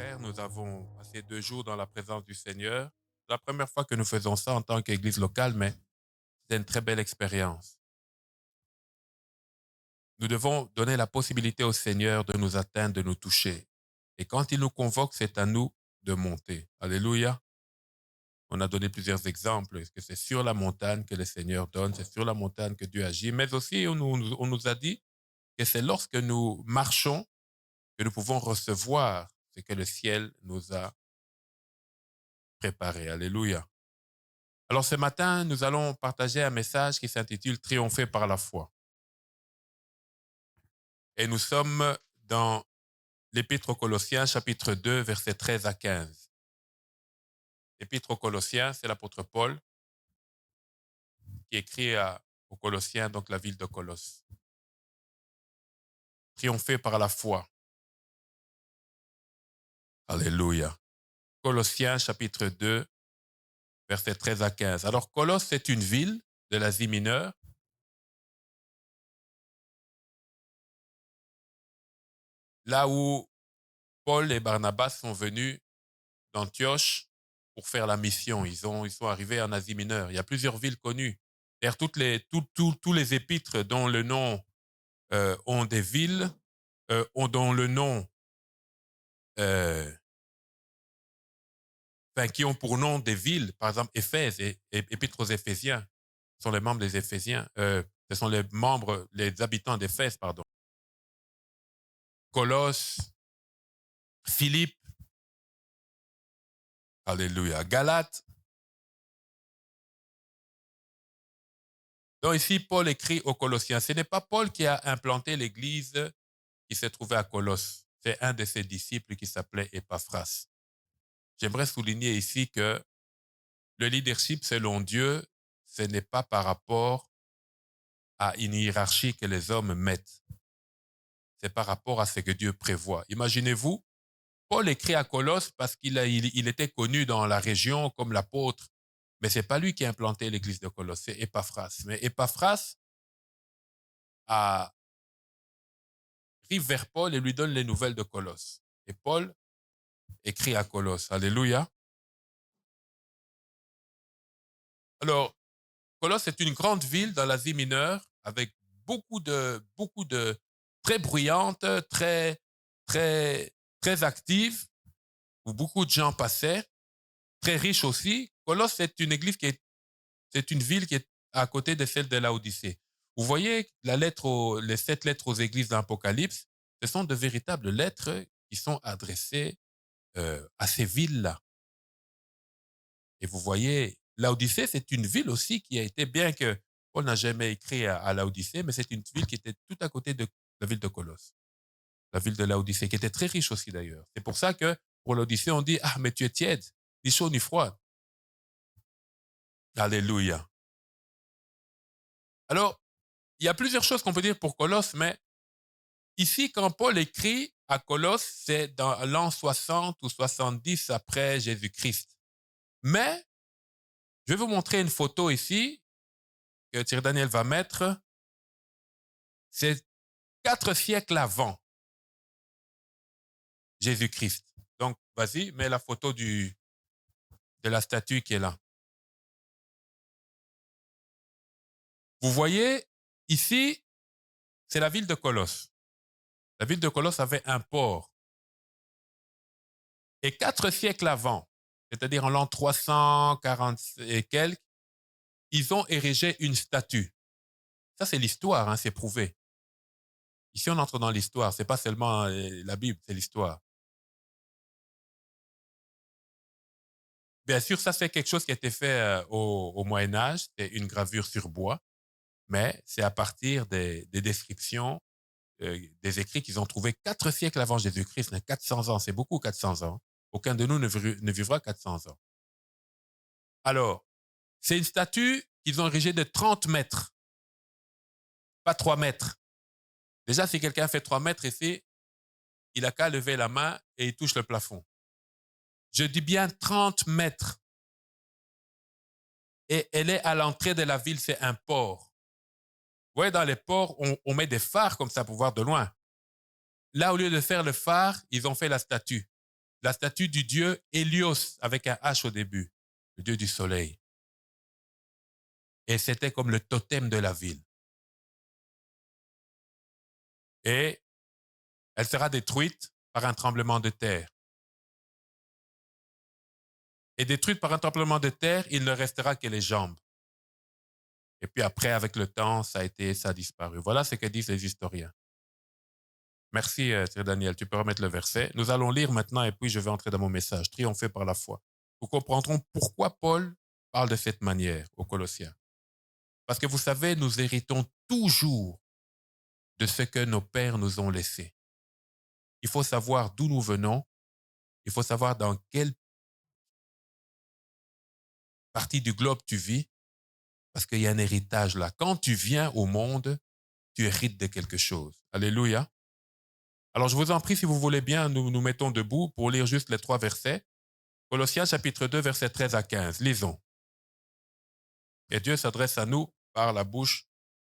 frères, nous avons passé 2 jours dans la présence du Seigneur. C'est la première fois que nous faisons ça en tant qu'Église locale, mais c'est une très belle expérience. Nous devons donner la possibilité au Seigneur de nous atteindre, de nous toucher. Et quand il nous convoque, c'est à nous de monter. Alléluia. On a donné plusieurs exemples. Est-ce que c'est sur la montagne que le Seigneur donne, c'est sur la montagne que Dieu agit, mais aussi on nous a dit que c'est lorsque nous marchons que nous pouvons recevoir ce que le ciel nous a préparé. Alléluia. Alors ce matin, nous allons partager un message qui s'intitule Triompher par la foi. Et nous sommes dans l'Épître aux Colossiens, chapitre 2, versets 13 à 15. L'Épître aux Colossiens, c'est l'apôtre Paul qui écrit aux Colossiens, donc la ville de Colosse. Triompher par la foi. Alléluia. Colossiens, chapitre 2, versets 13 à 15. Alors Colosse, c'est une ville de l'Asie mineure. Là où Paul et Barnabas sont venus d'Antioche pour faire la mission. Ils sont arrivés en Asie mineure. Il y a plusieurs villes connues. D'ailleurs, tous les épîtres dont le nom ont des villes, dont le nom, euh, qui ont pour nom des villes, par exemple Éphèse et Épître aux Éphésiens, sont les membres des Éphésiens. Ce sont les habitants d'Éphèse, pardon. Colosse, Philippe, alléluia, Galate. Donc ici, Paul écrit aux Colossiens. Ce n'est pas Paul qui a implanté l'église qui s'est trouvé à Colosse. C'est un de ses disciples qui s'appelait Épaphras. J'aimerais souligner ici que le leadership selon Dieu, ce n'est pas par rapport à une hiérarchie que les hommes mettent. C'est par rapport à ce que Dieu prévoit. Imaginez-vous, Paul écrit à Colosse parce qu'il était connu dans la région comme l'apôtre, mais ce n'est pas lui qui a implanté l'église de Colosse, c'est Épaphras. Mais Épaphras arrive vers Paul et lui donne les nouvelles de Colosse. Et Paul écrit à Colosse. Alléluia. Alors, Colosse est une grande ville dans l'Asie mineure avec beaucoup de très bruyante, très, très active, où beaucoup de gens passaient, très riche aussi. Colosse c'est c'est une ville qui est à côté de celle de Laodicée. Vous voyez les 7 lettres aux églises d'Apocalypse, ce sont de véritables lettres qui sont adressées à ces villes-là. Et vous voyez, Laodicée, c'est une ville aussi qui a été, bien que Paul n'a jamais écrit à Laodicée, mais c'est une ville qui était tout à côté de la ville de Colosse, la ville de Laodicée, qui était très riche aussi d'ailleurs. C'est pour ça que pour Laodicée, on dit, ah, mais tu es tiède, ni chaud ni froid. Alléluia. Alors, il y a plusieurs choses qu'on peut dire pour Colosse, mais ici, quand Paul écrit à Colosse, c'est dans l'an 60 ou 70 après Jésus-Christ. Mais, je vais vous montrer une photo ici que Thierry Daniel va mettre. C'est 4 siècles avant Jésus-Christ. Donc, vas-y, mets la photo de la statue qui est là. Vous voyez, ici, c'est la ville de Colosse. La ville de Colosse avait un port. Et 4 siècles avant, c'est-à-dire en l'an 340 et quelques, ils ont érigé une statue. Ça, c'est l'histoire, hein, c'est prouvé. Ici, on entre dans l'histoire. C'est pas seulement la Bible, c'est l'histoire. Bien sûr, ça, c'est quelque chose qui a été fait au Moyen-Âge. C'est une gravure sur bois. Mais c'est à partir des descriptions, des écrits qu'ils ont trouvés 4 siècles avant Jésus-Christ, 400 ans, c'est beaucoup 400 ans. Aucun de nous ne vivra 400 ans. Alors, c'est une statue qu'ils ont érigée de 30 mètres, pas 3 mètres. Déjà, si quelqu'un fait 3 mètres ici, il n'a qu'à lever la main et il touche le plafond. Je dis bien 30 mètres. Et elle est à l'entrée de la ville, c'est un port. Vous voyez, dans les ports, on met des phares comme ça pour voir de loin. Là, au lieu de faire le phare, ils ont fait la statue. la statue du dieu Hélios, avec un H au début, le dieu du soleil. Et c'était comme le totem de la ville. Et elle sera détruite par un tremblement de terre. Et détruite par un tremblement de terre, il ne restera que les jambes. Et puis après, avec le temps, ça a disparu. Voilà ce que disent les historiens. Merci, Thierry Daniel. Tu peux remettre le verset. Nous allons lire maintenant et puis je vais entrer dans mon message. Triompher par la foi. Vous comprendrez pourquoi Paul parle de cette manière aux Colossiens. Parce que vous savez, nous héritons toujours de ce que nos pères nous ont laissé. Il faut savoir d'où nous venons. Il faut savoir dans quelle partie du globe tu vis. Parce qu'il y a un héritage là. Quand tu viens au monde, tu hérites de quelque chose. Alléluia. Alors, je vous en prie, si vous voulez bien, nous nous mettons debout pour lire juste les 3 versets. Colossiens chapitre 2, versets 13 à 15. Lisons. Et Dieu s'adresse à nous par la bouche,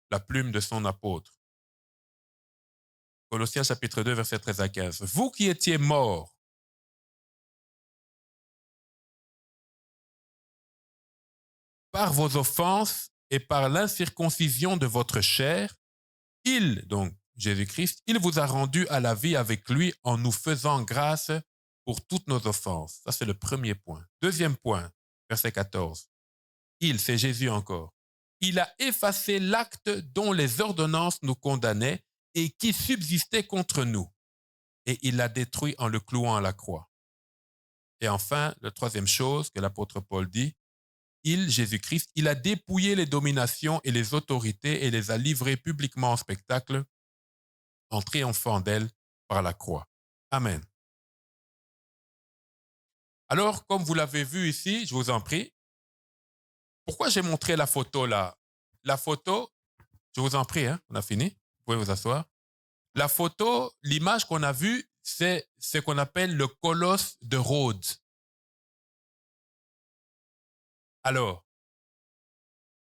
la plume de son apôtre. Colossiens chapitre 2, versets 13 à 15. Vous qui étiez morts par vos offenses et par l'incirconcision de votre chair, il, donc Jésus-Christ, il vous a rendu à la vie avec lui en nous faisant grâce pour toutes nos offenses. Ça, c'est le premier point. Deuxième point, verset 14. Il, c'est Jésus encore. Il a effacé l'acte dont les ordonnances nous condamnaient et qui subsistait contre nous. Et il l'a détruit en le clouant à la croix. Et enfin, la troisième chose que l'apôtre Paul dit, il, Jésus-Christ, il a dépouillé les dominations et les autorités et les a livrées publiquement en spectacle en triomphant d'elles par la croix. Amen. Alors, comme vous l'avez vu ici, je vous en prie, pourquoi j'ai montré la photo là? La photo, je vous en prie, hein, on a fini, vous pouvez vous asseoir. La photo, l'image qu'on a vue, c'est ce qu'on appelle le colosse de Rhodes. Alors,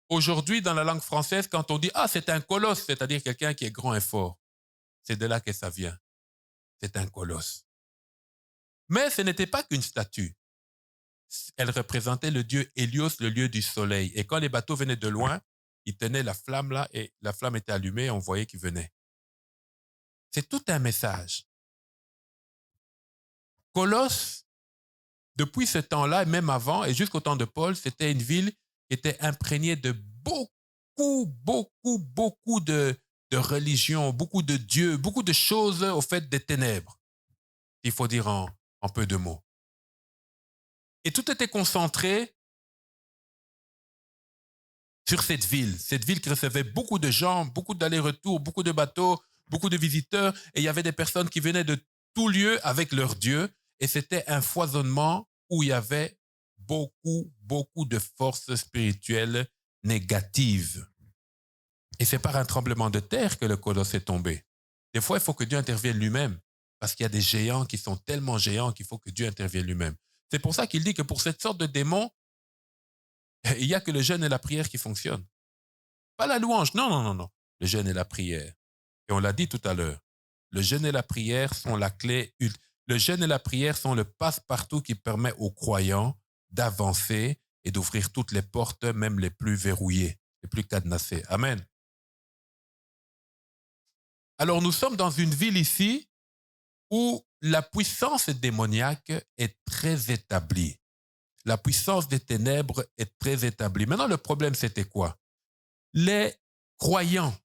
aujourd'hui, dans la langue française, quand on dit « Ah, c'est un colosse », c'est-à-dire quelqu'un qui est grand et fort, c'est de là que ça vient. C'est un colosse. Mais ce n'était pas qu'une statue. Elle représentait le dieu Hélios, le lieu du soleil. Et quand les bateaux venaient de loin, ils tenaient la flamme là et la flamme était allumée et on voyait qu'ils venaient. C'est tout un message. Colosse, depuis ce temps-là, et même avant, et jusqu'au temps de Paul, c'était une ville qui était imprégnée de beaucoup de religions, beaucoup de dieux, beaucoup de choses au fait des ténèbres, il faut dire en peu de mots. Et tout était concentré sur cette ville qui recevait beaucoup de gens, beaucoup d'allers-retours, beaucoup de bateaux, beaucoup de visiteurs, et il y avait des personnes qui venaient de tout lieu avec leur Dieu, et c'était un foisonnement où il y avait beaucoup de forces spirituelles négatives. Et c'est par un tremblement de terre que le colosse est tombé. Des fois, il faut que Dieu intervienne lui-même, parce qu'il y a des géants qui sont tellement géants qu'il faut que Dieu intervienne lui-même. C'est pour ça qu'il dit que pour cette sorte de démons, il n'y a que le jeûne et la prière qui fonctionnent. Pas la louange, non. Le jeûne et la prière. Et on l'a dit tout à l'heure. Le jeûne et la prière sont la clé. Le jeûne et la prière sont le passe-partout qui permet aux croyants d'avancer et d'ouvrir toutes les portes, même les plus verrouillées, les plus cadenassées. Amen. Alors nous sommes dans une ville ici où la puissance démoniaque est très établie. La puissance des ténèbres est très établie. Maintenant, le problème, c'était quoi? Les croyants.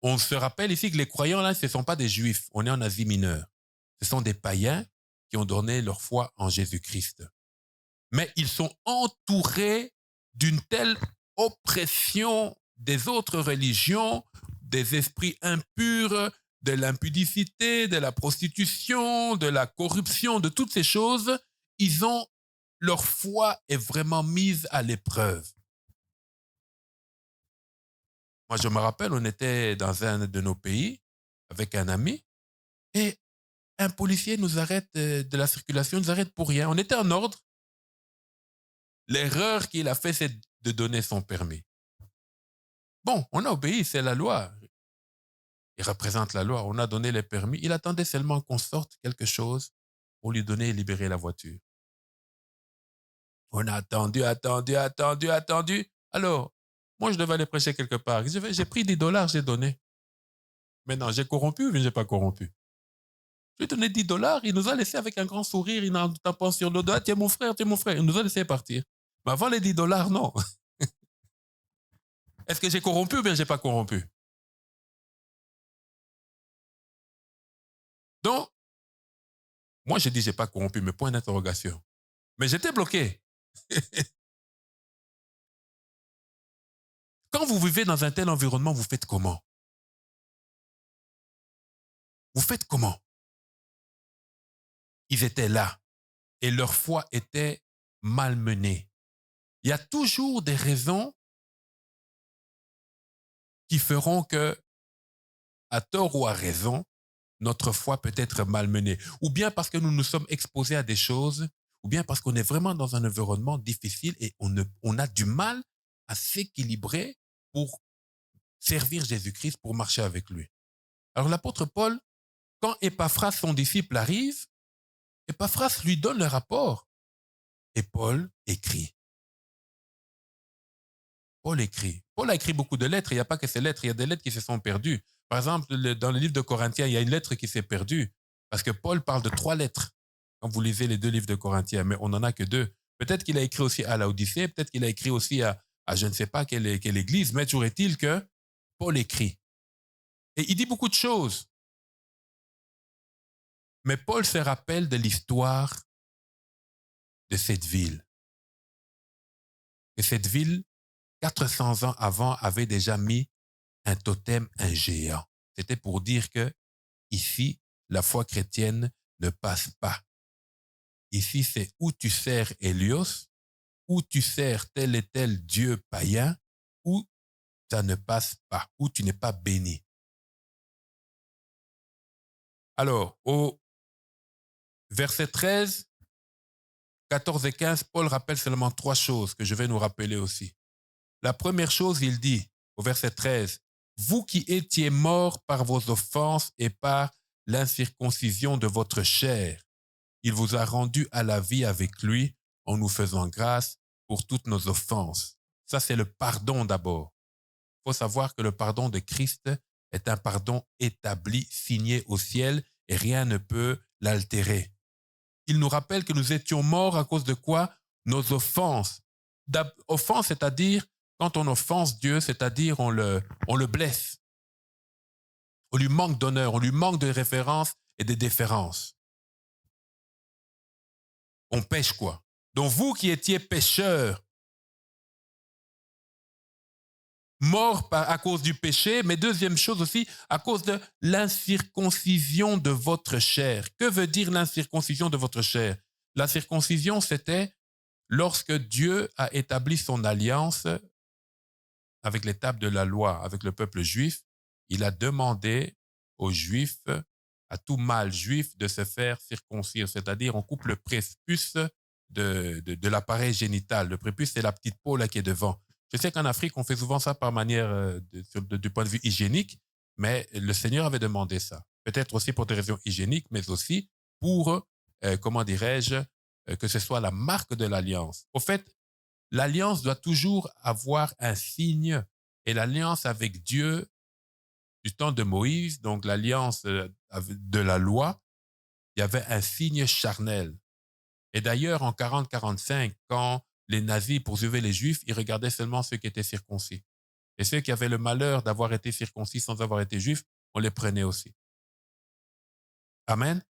On se rappelle ici que les croyants, là, ce ne sont pas des juifs. On est en Asie mineure. Ce sont des païens qui ont donné leur foi en Jésus-Christ. Mais ils sont entourés d'une telle oppression des autres religions, des esprits impurs, de l'impudicité, de la prostitution, de la corruption, de toutes ces choses. Leur foi est vraiment mise à l'épreuve. Moi, je me rappelle, on était dans un de nos pays avec un ami et un policier nous arrête de la circulation, nous arrête pour rien. On était en ordre. L'erreur qu'il a fait, c'est de donner son permis. Bon, on a obéi, c'est la loi. Il représente la loi. On a donné les permis. Il attendait seulement qu'on sorte quelque chose pour lui donner et libérer la voiture. On a attendu. Alors, moi, je devais aller prêcher quelque part. J'ai pris $10, j'ai donné. Maintenant, j'ai corrompu ou bien j'ai pas corrompu? Je lui ai donné $10, il nous a laissé avec un grand sourire, il nous tapant sur le dos. Ah, tu es mon frère. Il nous a laissé partir. Mais avant les $10, non. Est-ce que j'ai corrompu ou bien j'ai pas corrompu? Donc, moi, j'ai dit j'ai pas corrompu, mais point d'interrogation. Mais j'étais bloqué. Quand vous vivez dans un tel environnement, vous faites comment? Vous faites comment? Ils étaient là et leur foi était malmenée. Il y a toujours des raisons qui feront que, à tort ou à raison, notre foi peut être malmenée. Ou bien parce que nous nous sommes exposés à des choses, ou bien parce qu'on est vraiment dans un environnement difficile et on a du mal à s'équilibrer pour servir Jésus-Christ, pour marcher avec lui. Alors l'apôtre Paul, quand Épaphras, son disciple, arrive, Épaphras lui donne le rapport. Et Paul écrit. Paul a écrit beaucoup de lettres. Il n'y a pas que ces lettres, il y a des lettres qui se sont perdues. Par exemple, dans le livre de Corinthiens, il y a une lettre qui s'est perdue. Parce que Paul parle de 3 lettres. Quand vous lisez les 2 livres de Corinthiens, mais on n'en a que 2. Peut-être qu'il a écrit aussi à Laodicée, peut-être qu'il a écrit aussi à je ne sais pas quelle église, mais toujours est-il que Paul écrit. Et il dit beaucoup de choses. Mais Paul se rappelle de l'histoire de cette ville. Et cette ville, 400 ans avant, avait déjà mis un totem, un géant. C'était pour dire que ici, la foi chrétienne ne passe pas. Ici, c'est où tu sers Hélios, où tu sers tel et tel dieu païen, où ça ne passe pas, où tu n'es pas béni. Alors, au verset 13, 14 et 15, Paul rappelle seulement 3 choses que je vais nous rappeler aussi. La première chose, il dit, au verset 13, « Vous qui étiez morts par vos offenses et par l'incirconcision de votre chair, il vous a rendus à la vie avec lui en nous faisant grâce pour toutes nos offenses. » Ça, c'est le pardon d'abord. Il faut savoir que le pardon de Christ est un pardon établi, signé au ciel, et rien ne peut l'altérer. Il nous rappelle que nous étions morts à cause de quoi? Nos offenses. Offense, c'est-à-dire, quand on offense Dieu, c'est-à-dire on le blesse. On lui manque d'honneur, on lui manque de référence et de déférence. On pêche quoi? Donc vous qui étiez pécheurs, morts à cause du péché, mais deuxième chose aussi, à cause de l'incirconcision de votre chair. Que veut dire l'incirconcision de votre chair? La circoncision, c'était lorsque Dieu a établi son alliance avec les tables de la loi, avec le peuple juif, il a demandé aux Juifs, à tout mâle juif, de se faire circoncire, c'est-à-dire on coupe le prépuce de l'appareil génital. Le prépuce, c'est la petite peau là qui est devant. Je sais qu'en Afrique, on fait souvent ça par manière du point de vue hygiénique, mais le Seigneur avait demandé ça. Peut-être aussi pour des raisons hygiéniques, mais aussi pour, comment dirais-je, que ce soit la marque de l'alliance. Au fait, l'alliance doit toujours avoir un signe, et l'alliance avec Dieu du temps de Moïse, donc l'alliance de la loi, il y avait un signe charnel. Et d'ailleurs, en 40-45, quand les nazis poursuivaient les Juifs, ils regardaient seulement ceux qui étaient circoncis. Et ceux qui avaient le malheur d'avoir été circoncis sans avoir été juifs, on les prenait aussi. Amen.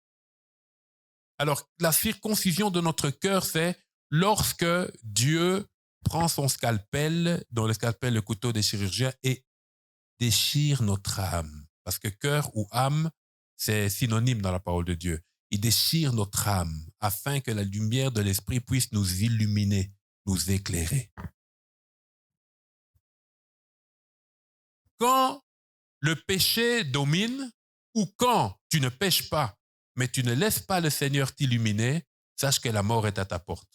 Alors, la circoncision de notre cœur, c'est lorsque Dieu prend son scalpel, dans le scalpel, le couteau des chirurgiens, et déchire notre âme. Parce que cœur ou âme, c'est synonyme dans la parole de Dieu. Il déchire notre âme afin que la lumière de l'esprit puisse nous illuminer, nous éclairer. Quand le péché domine, ou quand tu ne pêches pas, mais tu ne laisses pas le Seigneur t'illuminer, sache que la mort est à ta porte.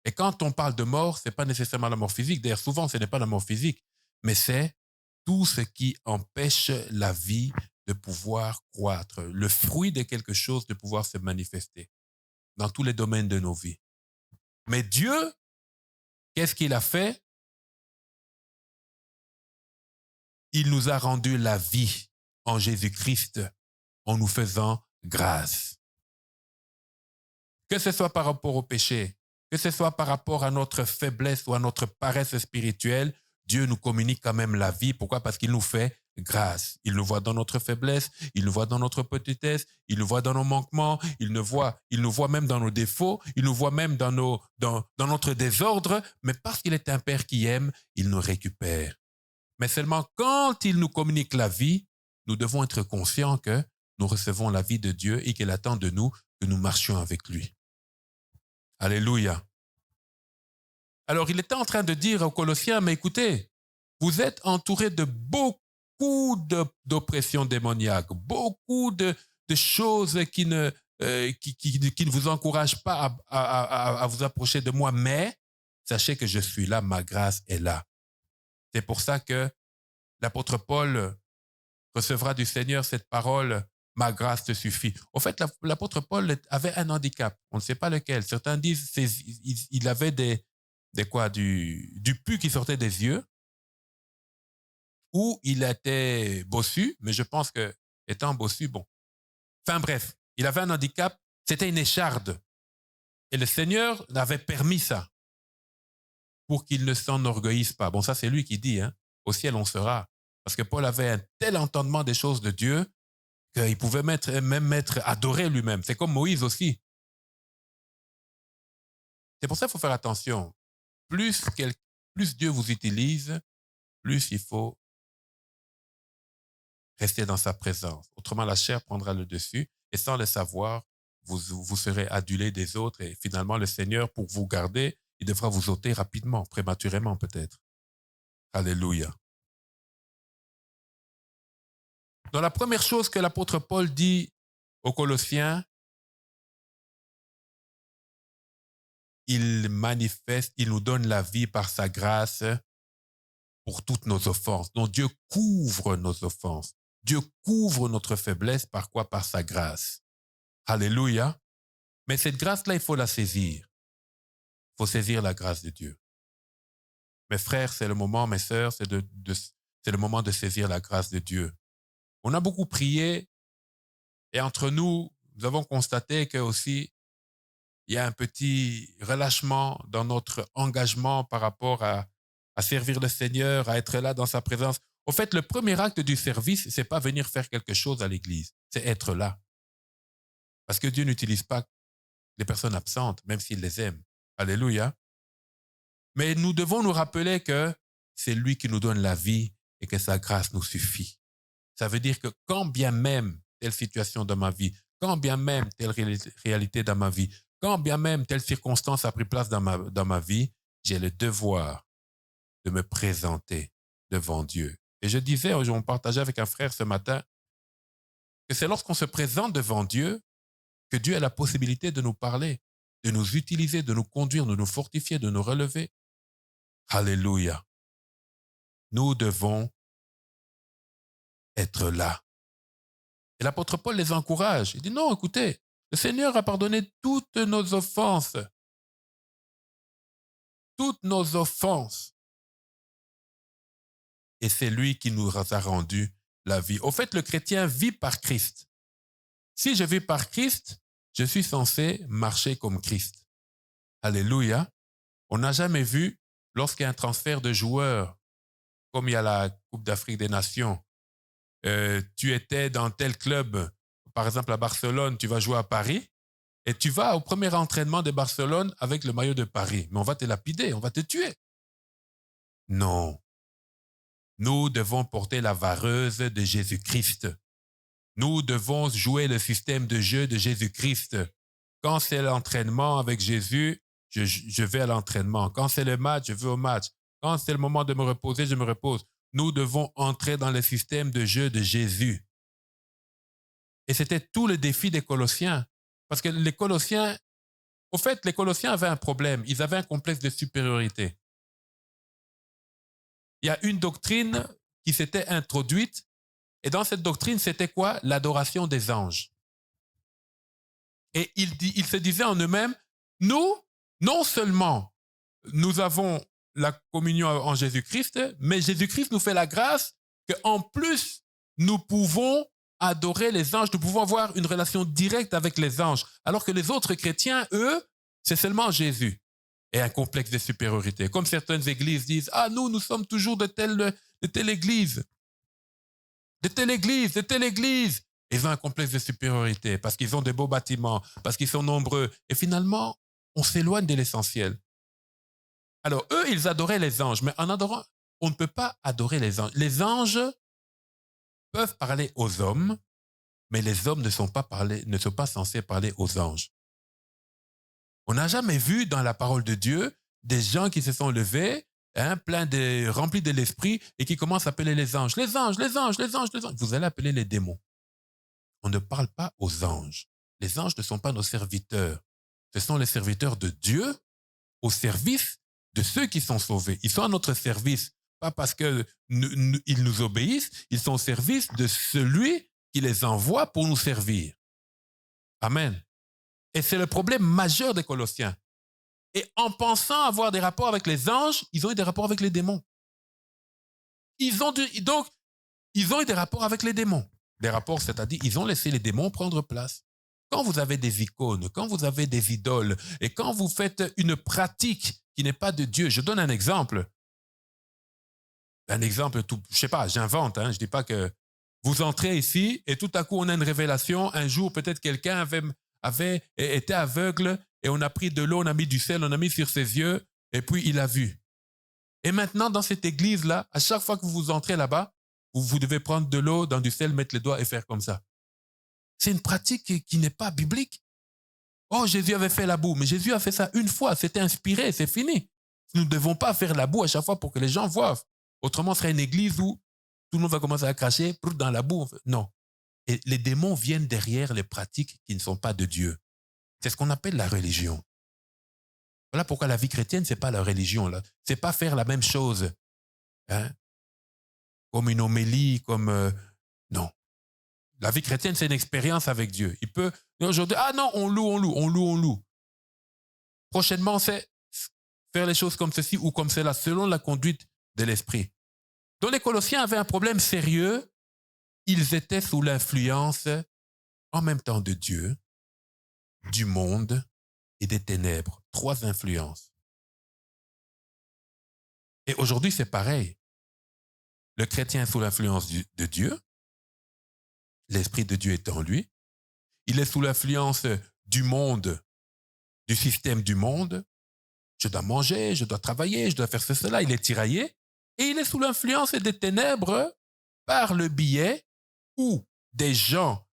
Et quand on parle de mort, ce n'est pas nécessairement la mort physique. D'ailleurs, souvent, ce n'est pas la mort physique, mais c'est tout ce qui empêche la vie de pouvoir croître, le fruit de quelque chose de pouvoir se manifester dans tous les domaines de nos vies. Mais Dieu, qu'est-ce qu'il a fait? Il nous a rendu la vie en Jésus-Christ en nous faisant grâce. Que ce soit par rapport au péché, que ce soit par rapport à notre faiblesse ou à notre paresse spirituelle, Dieu nous communique quand même la vie. Pourquoi? Parce qu'il nous fait grâce. Il nous voit dans notre faiblesse, il nous voit dans notre petitesse, il nous voit dans nos manquements, il nous voit même dans nos défauts, il nous voit même dans notre désordre, mais parce qu'il est un Père qui aime, il nous récupère. Mais seulement quand il nous communique la vie, nous devons être conscients que nous recevons la vie de Dieu et qu'il attend de nous que nous marchions avec lui. Alléluia. Alors, il était en train de dire aux Colossiens, mais écoutez, vous êtes entourés de beaucoup d'oppressions démoniaques, beaucoup de choses qui ne vous encouragent pas à vous approcher de moi, mais sachez que je suis là, ma grâce est là. C'est pour ça que l'apôtre Paul recevra du Seigneur cette parole, ma grâce te suffit. Au fait, l'apôtre Paul avait un handicap, on ne sait pas lequel. Certains disent il avait du pu qui sortait des yeux, ou il était bossu, mais je pense que étant bossu, bon. Enfin bref, il avait un handicap, c'était une écharde. Et le Seigneur avait permis ça pour qu'il ne s'enorgueillisse pas. Bon, ça c'est lui qui dit, hein, au ciel on sera. Parce que Paul avait un tel entendement des choses de Dieu qu'il pouvait même être adoré lui-même. C'est comme Moïse aussi. C'est pour ça qu'il faut faire attention. Plus Dieu vous utilise, plus il faut rester dans sa présence. Autrement, la chair prendra le dessus et sans le savoir, vous serez adulé des autres et finalement, le Seigneur, pour vous garder, il devra vous ôter rapidement, prématurément peut-être. Alléluia. Dans la première chose que l'apôtre Paul dit aux Colossiens, il manifeste, il nous donne la vie par sa grâce pour toutes nos offenses. Donc Dieu couvre nos offenses. Dieu couvre notre faiblesse par quoi? Par sa grâce. Alléluia. Mais cette grâce-là, il faut la saisir. Il faut saisir la grâce de Dieu. Mes frères, c'est le moment, mes sœurs, c'est le moment de saisir la grâce de Dieu. On a beaucoup prié et entre nous, nous avons constaté que aussi il y a un petit relâchement dans notre engagement par rapport à servir le Seigneur, à être là dans sa présence. Au fait, le premier acte du service, c'est pas venir faire quelque chose à l'église, c'est être là. Parce que Dieu n'utilise pas les personnes absentes, même s'il les aime. Alléluia. Mais nous devons nous rappeler que c'est lui qui nous donne la vie et que sa grâce nous suffit. Ça veut dire que quand bien même telle situation dans ma vie, quand bien même telle réalité dans ma vie, quand bien même telle circonstance a pris place dans ma vie, j'ai le devoir de me présenter devant Dieu. Et je disais, on partageait avec un frère ce matin, que c'est lorsqu'on se présente devant Dieu que Dieu a la possibilité de nous parler, de nous utiliser, de nous conduire, de nous fortifier, de nous relever. Alléluia. Nous devons être là. Et l'apôtre Paul les encourage. Il dit non, écoutez, le Seigneur a pardonné toutes nos offenses. Toutes nos offenses. Et c'est lui qui nous a rendu la vie. Au fait, le chrétien vit par Christ. Si je vis par Christ, je suis censé marcher comme Christ. Alléluia. On n'a jamais vu, lorsqu'il y a un transfert de joueurs, comme il y a la Coupe d'Afrique des Nations, tu étais dans tel club, par exemple à Barcelone, tu vas jouer à Paris, et tu vas au premier entraînement de Barcelone avec le maillot de Paris. Mais on va te lapider, on va te tuer. Non. Nous devons porter la vareuse de Jésus-Christ. Nous devons jouer le système de jeu de Jésus-Christ. Quand c'est l'entraînement avec Jésus, je vais à l'entraînement. Quand c'est le match, je vais au match. Quand c'est le moment de me reposer, je me repose. Nous devons entrer dans le système de jeu de Jésus. Et c'était tout le défi des Colossiens. Parce que les Colossiens, au fait, les Colossiens avaient un problème. Ils avaient un complexe de supériorité. Il y a une doctrine qui s'était introduite Et dans cette doctrine, c'était quoi? L'adoration des anges. Et ils se disaient en eux-mêmes, nous, non seulement nous avons la communion en Jésus-Christ, mais Jésus-Christ nous fait la grâce qu'en plus, nous pouvons adorer les anges, nous pouvons avoir une relation directe avec les anges, alors que les autres chrétiens, eux, c'est seulement Jésus. Et un complexe de supériorité. Comme certaines églises disent, ah, nous sommes toujours de telle église, de telle église, de telle église. Ils ont un complexe de supériorité parce qu'ils ont de beaux bâtiments, parce qu'ils sont nombreux. Et finalement, on s'éloigne de l'essentiel. Alors, eux, ils adoraient les anges, mais en adorant, on ne peut pas adorer les anges. Les anges peuvent parler aux hommes, mais les hommes ne sont pas censés parler aux anges. On n'a jamais vu dans la parole de Dieu des gens qui se sont levés, remplis de l'esprit, et qui commencent à appeler les anges. Les anges, les anges, les anges, les anges. Vous allez appeler les démons. On ne parle pas aux anges. Les anges ne sont pas nos serviteurs. Ce sont les serviteurs de Dieu au service de ceux qui sont sauvés. Ils sont à notre service, pas parce qu'ils nous obéissent, ils sont au service de celui qui les envoie pour nous servir. Amen. Et c'est le problème majeur des Colossiens. Et en pensant avoir des rapports avec les anges, ils ont eu des rapports avec les démons. Ils ont eu des rapports avec les démons. Des rapports, c'est-à-dire, ils ont laissé les démons prendre place. Quand vous avez des icônes, quand vous avez des idoles, et quand vous faites une pratique qui n'est pas de Dieu, je donne un exemple. Un exemple, je sais pas, j'invente, je dis pas que vous entrez ici et tout à coup on a une révélation. Un jour, peut-être quelqu'un avait été aveugle et on a pris de l'eau, on a mis du sel, on a mis sur ses yeux et puis il a vu. Et maintenant, dans cette église-là, à chaque fois que vous entrez là-bas, vous devez prendre de l'eau, dans du sel, mettre les doigts et faire comme ça. C'est une pratique qui n'est pas biblique. Oh, Jésus avait fait la boue, mais Jésus a fait ça une fois, c'était inspiré, c'est fini. Nous ne devons pas faire la boue à chaque fois pour que les gens voient. Autrement, ce serait une église où tout le monde va commencer à cracher dans la boue. Non. Et les démons viennent derrière les pratiques qui ne sont pas de Dieu. C'est ce qu'on appelle la religion. Voilà pourquoi la vie chrétienne, ce n'est pas la religion. Ce n'est pas faire la même chose. Comme une homélie, non. La vie chrétienne, c'est une expérience avec Dieu. Il peut, aujourd'hui, ah non, on loue. Prochainement, c'est faire les choses comme ceci ou comme cela, selon la conduite de l'esprit. Donc les Colossiens avaient un problème sérieux. Ils étaient sous l'influence en même temps de Dieu, du monde et des ténèbres. 3 influences. Et aujourd'hui, c'est pareil. Le chrétien est sous l'influence de Dieu. L'Esprit de Dieu est en lui. Il est sous l'influence du monde, du système du monde. Je dois manger, je dois travailler, je dois faire cela. Il est tiraillé. Et il est sous l'influence des ténèbres par le biais où des gens,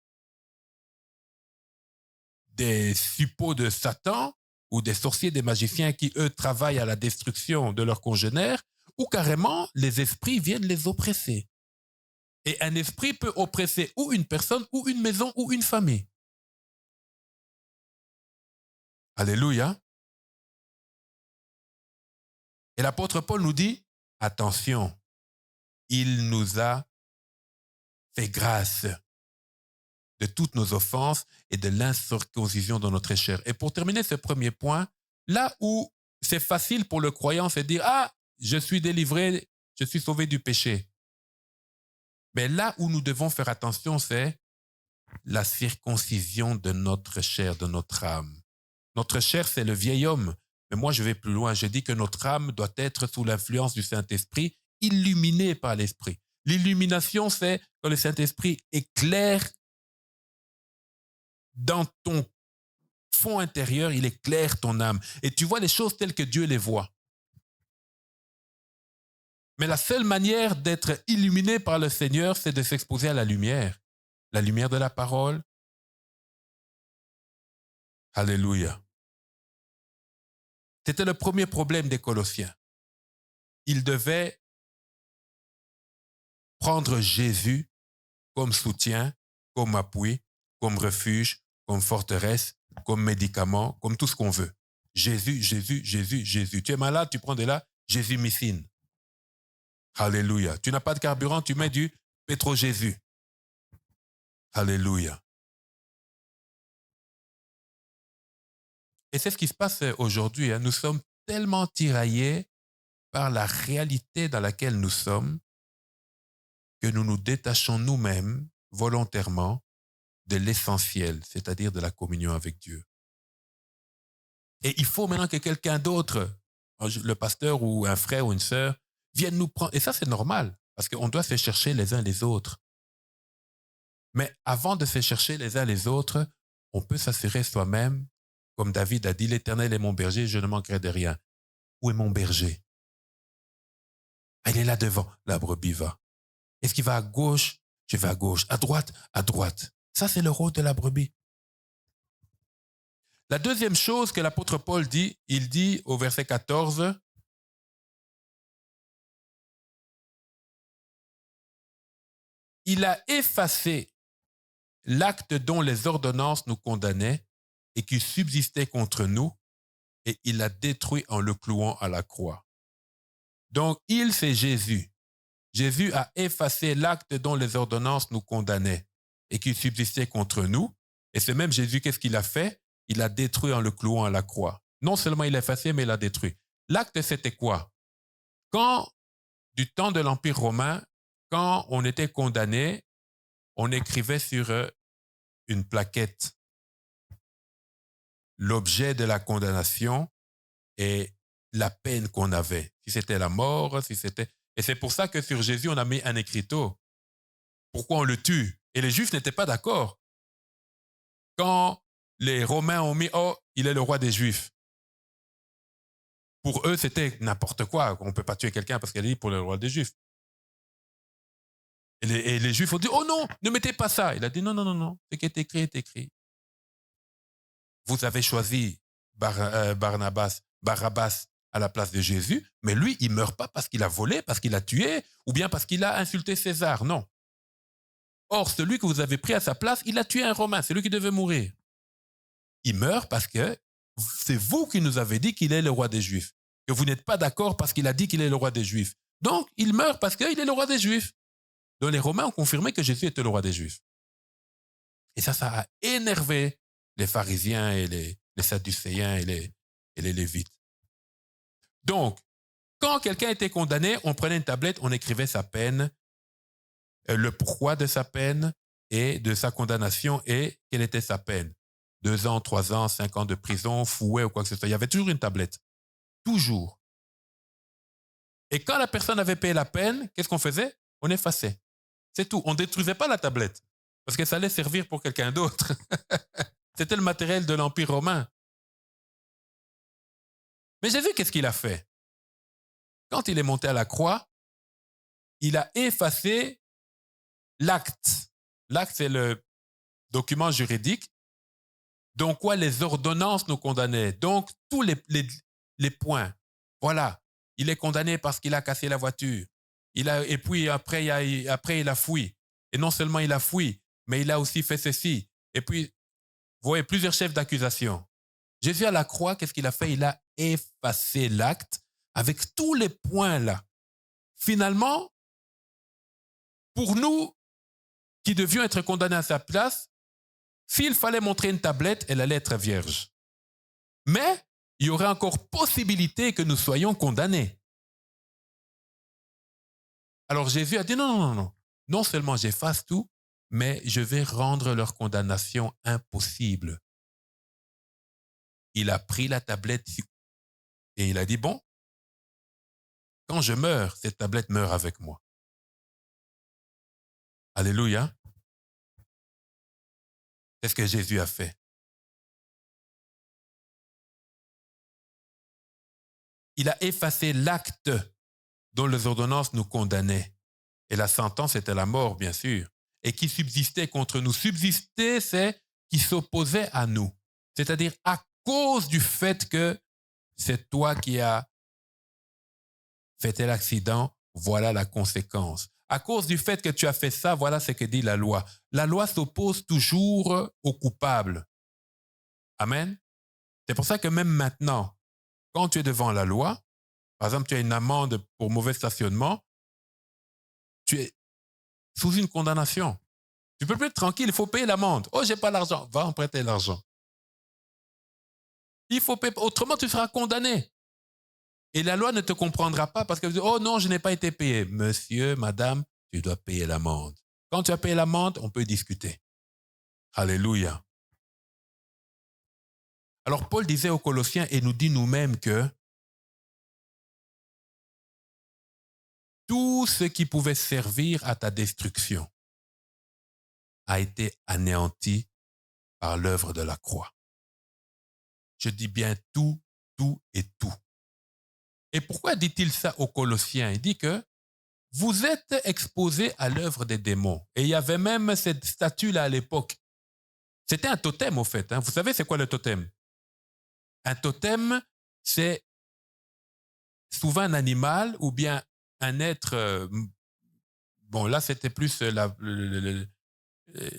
des suppôts de Satan ou des sorciers, des magiciens qui, eux, travaillent à la destruction de leurs congénères, ou carrément, les esprits viennent les oppresser. Et un esprit peut oppresser ou une personne, ou une maison, ou une famille. Alléluia. Et l'apôtre Paul nous dit, attention, il nous a fait grâce de toutes nos offenses et de l'incirconcision de notre chair. Et pour terminer ce premier point, là où c'est facile pour le croyant, c'est de dire, ah, je suis délivré, je suis sauvé du péché. Mais là où nous devons faire attention, c'est la circoncision de notre chair, de notre âme. Notre chair, c'est le vieil homme. Mais moi, je vais plus loin. Je dis que notre âme doit être sous l'influence du Saint-Esprit, illuminée par l'Esprit. L'illumination, c'est quand le Saint-Esprit éclaire dans ton fond intérieur, il éclaire ton âme. Et tu vois les choses telles que Dieu les voit. Mais la seule manière d'être illuminé par le Seigneur, c'est de s'exposer à la lumière de la parole. Alléluia. C'était le premier problème des Colossiens. Ils devaient prendre Jésus comme soutien, comme appui, comme refuge, comme forteresse, comme médicament, comme tout ce qu'on veut. Jésus, Jésus, Jésus, Jésus. Tu es malade, tu prends de là, Jésus missine. Alléluia. Tu n'as pas de carburant, tu mets du pétro-Jésus. Alléluia. Et c'est ce qui se passe aujourd'hui. Nous sommes tellement tiraillés par la réalité dans laquelle nous sommes que nous nous détachons nous-mêmes volontairement de l'essentiel, c'est-à-dire de la communion avec Dieu. Et il faut maintenant que quelqu'un d'autre, le pasteur ou un frère ou une sœur, vienne nous prendre. Et ça, c'est normal, parce qu'on doit se chercher les uns les autres. Mais avant de se chercher les uns les autres, on peut s'assurer soi-même, comme David a dit, l'Éternel est mon berger, je ne manquerai de rien. Où est mon berger? Il est là devant, la brebis va. Est-ce qu'il va à gauche? Je vais à gauche. À droite? À droite. Ça, c'est le rôle de la brebis. La deuxième chose que l'apôtre Paul dit, il dit au verset 14, il a effacé l'acte dont les ordonnances nous condamnaient et qui subsistait contre nous, et il l'a détruit en le clouant à la croix. Donc, il, c'est Jésus. Jésus a effacé l'acte dont les ordonnances nous condamnaient et qui subsistait contre nous. Et c'est même Jésus, qu'est-ce qu'il a fait? Il l'a détruit en le clouant à la croix. Non seulement il l'a effacé, mais il l'a détruit. L'acte, c'était quoi? Quand, du temps de l'Empire romain, quand on était condamné, on écrivait sur une plaquette l'objet de la condamnation et la peine qu'on avait. Si c'était la mort, si c'était... Et c'est pour ça que sur Jésus, on a mis un écriteau. Pourquoi on le tue? Et les Juifs n'étaient pas d'accord. Quand les Romains ont mis « Oh, il est le roi des Juifs », pour eux, c'était n'importe quoi. On ne peut pas tuer quelqu'un parce qu'elle est dit pour le roi des Juifs. Et les Juifs ont dit « Oh non, ne mettez pas ça ». Il a dit « Non, non, non, non, ce qui est écrit est écrit. Vous avez choisi Barabbas à la place de Jésus, mais lui, il ne meurt pas parce qu'il a volé, parce qu'il a tué, ou bien parce qu'il a insulté César, non. Or, celui que vous avez pris à sa place, il a tué un Romain, c'est lui qui devait mourir. Il meurt parce que c'est vous qui nous avez dit qu'il est le roi des Juifs, que vous n'êtes pas d'accord parce qu'il a dit qu'il est le roi des Juifs. Donc, il meurt parce qu'il est le roi des Juifs. Donc, les Romains ont confirmé que Jésus était le roi des Juifs. Et ça a énervé les pharisiens et les sadducéens et les lévites. Donc, quand quelqu'un était condamné, on prenait une tablette, on écrivait sa peine, le pourquoi de sa peine et de sa condamnation et quelle était sa peine. 2 ans, 3 ans, 5 ans de prison, fouet ou quoi que ce soit. Il y avait toujours une tablette. Toujours. Et quand la personne avait payé la peine, qu'est-ce qu'on faisait? On effaçait. C'est tout. On ne détruisait pas la tablette parce que ça allait servir pour quelqu'un d'autre. C'était le matériel de l'Empire romain. Mais Jésus, qu'est-ce qu'il a fait? Quand il est monté à la croix, il a effacé l'acte. L'acte, c'est le document juridique. Donc, quoi, les ordonnances nous condamnaient. Donc, tous les points. Voilà. Il est condamné parce qu'il a cassé la voiture. Et puis, après, il a fui. Et non seulement il a fui, mais il a aussi fait ceci. Et puis, vous voyez, plusieurs chefs d'accusation. Jésus à la croix, qu'est-ce qu'il a fait? Il a effacé l'acte avec tous les points là. Finalement, pour nous qui devions être condamnés à sa place, s'il fallait montrer une tablette, elle allait être vierge. Mais il y aurait encore possibilité que nous soyons condamnés. Alors Jésus a dit non, non, non, non. Non seulement j'efface tout, mais je vais rendre leur condamnation impossible. Il a pris la tablette et il a dit bon, quand je meurs, cette tablette meurt avec moi. Alléluia. C'est ce que Jésus a fait. Il a effacé l'acte dont les ordonnances nous condamnaient. Et la sentence était la mort, bien sûr. Et qui subsistait contre nous. Subsister, c'est qui s'opposait à nous. C'est-à-dire à cause du fait que c'est toi qui as fait l'accident, voilà la conséquence. À cause du fait que tu as fait ça, voilà ce que dit la loi. La loi s'oppose toujours au coupable. Amen. C'est pour ça que même maintenant, quand tu es devant la loi, par exemple, tu as une amende pour mauvais stationnement, tu es sous une condamnation. Tu peux plus être tranquille, il faut payer l'amende. Oh, j'ai pas l'argent. Va emprunter l'argent. Il faut payer, autrement tu seras condamné. Et la loi ne te comprendra pas parce que, oh non, je n'ai pas été payé. Monsieur, madame, tu dois payer l'amende. Quand tu as payé l'amende, on peut discuter. Alléluia. Alors Paul disait aux Colossiens et nous dit nous-mêmes que tout ce qui pouvait servir à ta destruction a été anéanti par l'œuvre de la croix. Je dis bien tout, tout et tout. Et pourquoi dit-il ça aux Colossiens? Il dit que vous êtes exposés à l'œuvre des démons. Et il y avait même cette statue-là à l'époque. C'était un totem, au fait. Vous savez, c'est quoi le totem? Un totem, c'est souvent un animal ou bien un être. Bon, là, c'était plus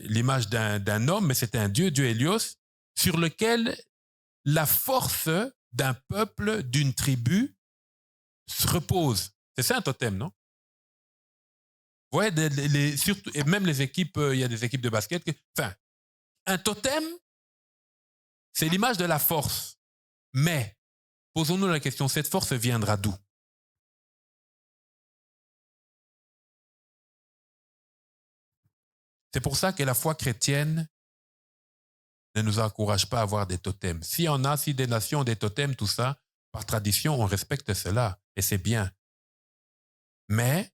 l'image d'un homme, mais c'était un dieu Hélios, sur lequel la force d'un peuple, d'une tribu, se repose. C'est ça un totem, non? Ouais, surtout, et même les équipes, il y a des équipes de basket. Enfin, un totem, c'est l'image de la force. Mais, posons-nous la question, cette force viendra d'où? C'est pour ça que la foi chrétienne ne nous encourage pas à avoir des totems. Si on a, si des nations ont des totems, tout ça, par tradition, on respecte cela, et c'est bien. Mais,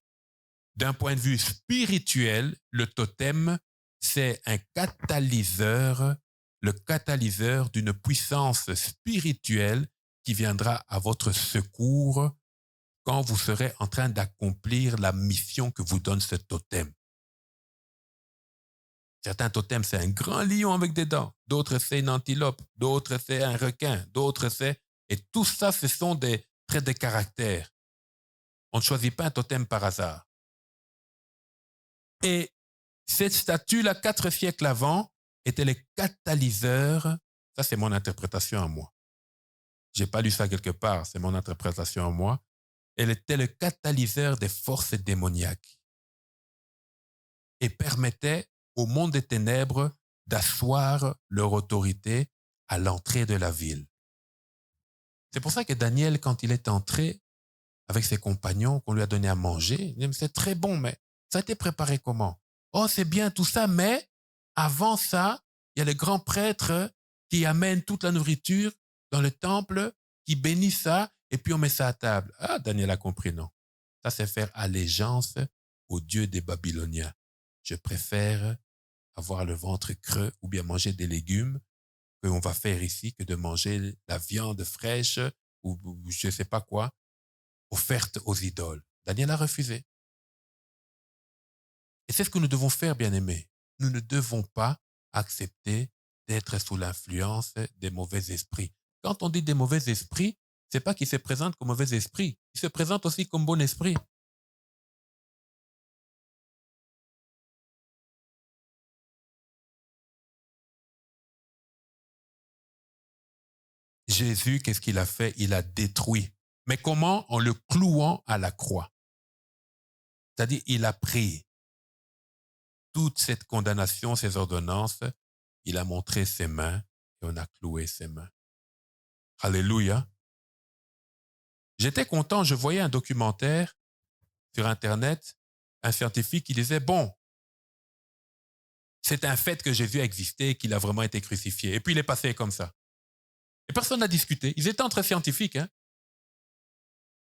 d'un point de vue spirituel, le totem, c'est un catalyseur, le catalyseur d'une puissance spirituelle qui viendra à votre secours quand vous serez en train d'accomplir la mission que vous donne ce totem. Certains totems, c'est un grand lion avec des dents. D'autres, c'est une antilope. D'autres, c'est un requin. D'autres, c'est... Et tout ça, ce sont des traits de caractère. On ne choisit pas un totem par hasard. Et cette statue-là, 4 siècles avant, était le catalyseur. Ça, c'est mon interprétation à moi. Je n'ai pas lu ça quelque part, c'est mon interprétation à moi. Elle était le catalyseur des forces démoniaques et permettait au monde des ténèbres d'asseoir leur autorité à l'entrée de la ville. C'est pour ça que Daniel, quand il est entré avec ses compagnons, qu'on lui a donné à manger, il dit, c'est très bon, mais ça a été préparé comment? Oh, c'est bien tout ça, mais avant ça, il y a le grand prêtre qui amène toute la nourriture dans le temple, qui bénit ça, et puis on met ça à table. Ah, Daniel a compris, non. Ça, c'est faire allégeance au Dieu des Babyloniens. Je préfère avoir le ventre creux ou bien manger des légumes qu'on va faire ici que de manger la viande fraîche ou je ne sais pas quoi, offerte aux idoles. Daniel a refusé. Et c'est ce que nous devons faire, bien-aimés. Nous ne devons pas accepter d'être sous l'influence des mauvais esprits. Quand on dit des mauvais esprits, ce n'est pas qu'ils se présentent comme mauvais esprits. Ils se présentent aussi comme bon esprit. Jésus, qu'est-ce qu'il a fait? Il a détruit. Mais comment? En le clouant à la croix. C'est-à-dire, il a pris toute cette condamnation, ces ordonnances, il a montré ses mains et on a cloué ses mains. Alléluia. J'étais content, je voyais un documentaire sur Internet, un scientifique qui disait, bon, c'est un fait que Jésus a existé, qu'il a vraiment été crucifié. Et puis il est passé comme ça. Et personne n'a discuté. Ils étaient entre scientifiques.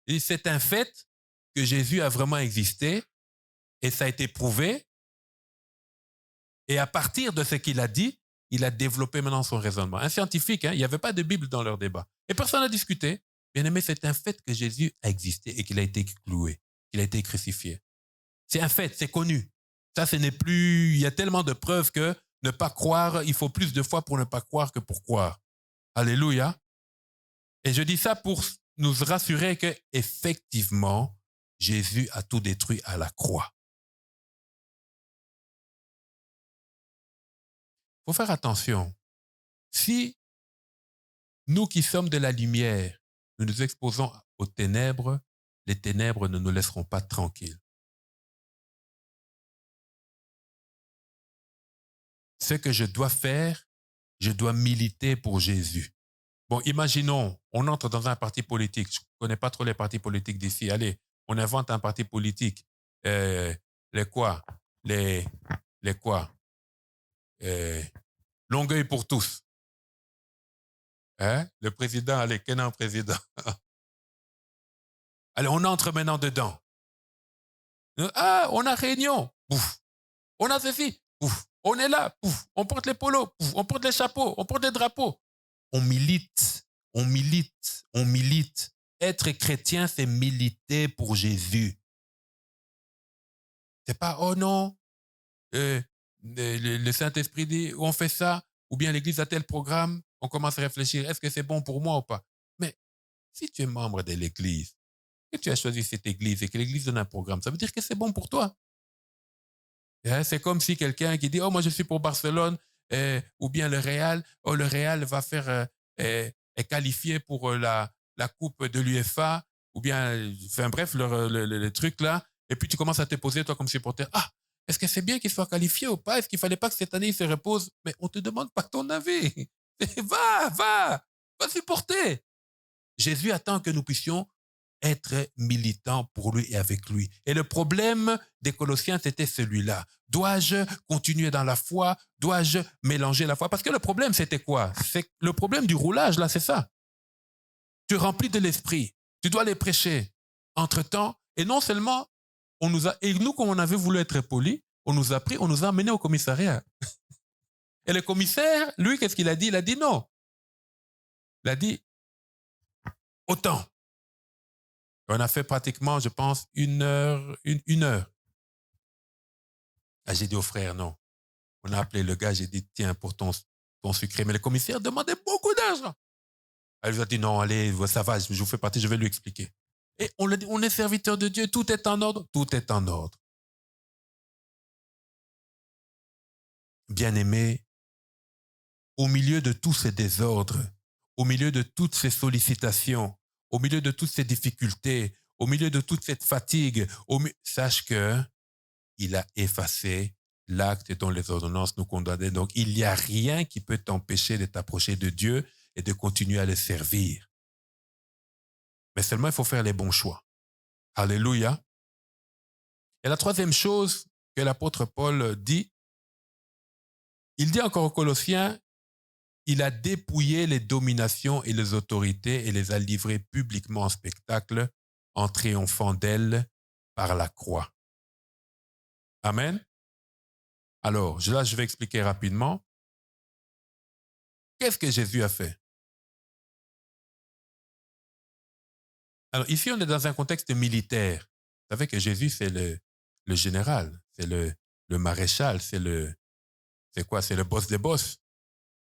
Et c'est un fait que Jésus a vraiment existé et ça a été prouvé. Et à partir de ce qu'il a dit, il a développé maintenant son raisonnement. Un scientifique, il n'y avait pas de Bible dans leur débat. Et personne n'a discuté. Bien aimé, c'est un fait que Jésus a existé et qu'il a été cloué, qu'il a été crucifié. C'est un fait, c'est connu. Ça, ce n'est plus... Il y a tellement de preuves que ne pas croire, il faut plus de foi pour ne pas croire que pour croire. Alléluia. Et je dis ça pour nous rassurer que effectivement, Jésus a tout détruit à la croix. Il faut faire attention. Si nous qui sommes de la lumière, nous nous exposons aux ténèbres, les ténèbres ne nous laisseront pas tranquilles. ce que je dois faire, je dois militer pour Jésus. Bon, imaginons, on entre dans un parti politique. Je ne connais pas trop les partis politiques d'ici. Allez, on invente un parti politique. Les quoi? Les quoi? Longueuil pour tous. Hein? Le président, allez, Kenan président. Allez, on entre maintenant dedans. Ah, on a réunion. Pouf. On a ceci. Pouf. On est là. Pouf. On porte les polos. Pouf. On porte les chapeaux. On porte les drapeaux. On milite. On milite. On milite. Être chrétien, c'est militer pour Jésus. C'est pas, oh non, le Saint-Esprit dit, on fait ça, ou bien l'Église a tel programme, on commence à réfléchir, est-ce que c'est bon pour moi ou pas? Mais si tu es membre de l'Église, et tu as choisi cette Église et que l'Église donne un programme, ça veut dire que c'est bon pour toi. C'est comme si quelqu'un qui dit, oh, moi je suis pour Barcelone, ou bien le Real, oh, le Real va faire, est qualifié pour la coupe de l'UEFA, ou bien, enfin bref, le truc là, et puis tu commences à te poser, toi comme supporter, ah, est-ce que c'est bien qu'il soit qualifié ou pas? Est-ce qu'il ne fallait pas que cette année il se repose? Mais on ne te demande pas ton avis. Va supporter. Jésus attend que nous puissions être militants pour lui et avec lui. Et le problème des Colossiens, c'était celui-là. Dois-je continuer dans la foi? Dois-je mélanger la foi? Parce que le problème, c'était quoi? C'est le problème du roulage, là, c'est ça. Tu es rempli de l'esprit. Tu dois les prêcher. Entre-temps, et non seulement, et nous, comme on avait voulu être polis, on nous a pris, on nous a amenés au commissariat. Et le commissaire, lui, qu'est-ce qu'il a dit? Il a dit non. Il a dit, autant. On a fait pratiquement, je pense, une heure. Ah, j'ai dit au frère, non. On a appelé le gars, j'ai dit, tiens, pour ton sucré. Mais le commissaire demandait beaucoup d'argent. Elle lui a dit, non, allez, ça va, je vous fais partie, je vais lui expliquer. Et on lui a dit, on est serviteur de Dieu, tout est en ordre. Tout est en ordre. Bien-aimé, au milieu de tous ces désordres, au milieu de toutes ces sollicitations, au milieu de toutes ces difficultés, au milieu de toute cette fatigue, sache que il a effacé l'acte dont les ordonnances nous condamnaient. Donc, il n'y a rien qui peut t'empêcher de t'approcher de Dieu et de continuer à le servir. Mais seulement, il faut faire les bons choix. Alléluia. Et la troisième chose que l'apôtre Paul dit, il dit encore aux Colossiens, il a dépouillé les dominations et les autorités et les a livrées publiquement en spectacle en triomphant d'elles par la croix. Amen. Alors, là, je vais expliquer rapidement. Qu'est-ce que Jésus a fait? Alors, ici, on est dans un contexte militaire. Vous savez que Jésus, c'est le général, c'est le maréchal, c'est quoi? C'est le boss des boss.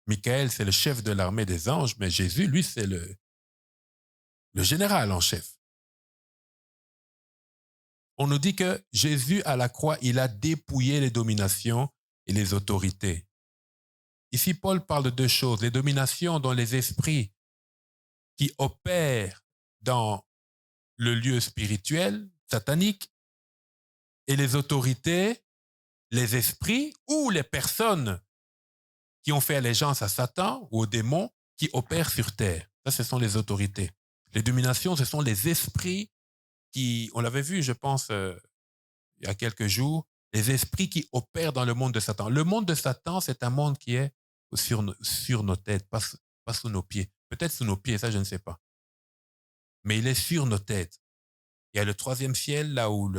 Michael, c'est le chef de l'armée des anges, mais Jésus, lui, c'est le général en chef. On nous dit que Jésus, à la croix, il a dépouillé les dominations et les autorités. Ici, Paul parle de deux choses. Les dominations dans les esprits qui opèrent dans le lieu spirituel, satanique, et les autorités, les esprits ou les personnes qui ont fait allégeance à Satan ou aux démons qui opèrent sur terre. Ça, ce sont les autorités. Les dominations, ce sont les esprits qui, on l'avait vu, je pense, il y a quelques jours, les esprits qui opèrent dans le monde de Satan. Le monde de Satan, c'est un monde qui est sur nos têtes, pas sous nos pieds. Peut-être sous nos pieds, ça, je ne sais pas. Mais il est sur nos têtes. Il y a le troisième ciel, là où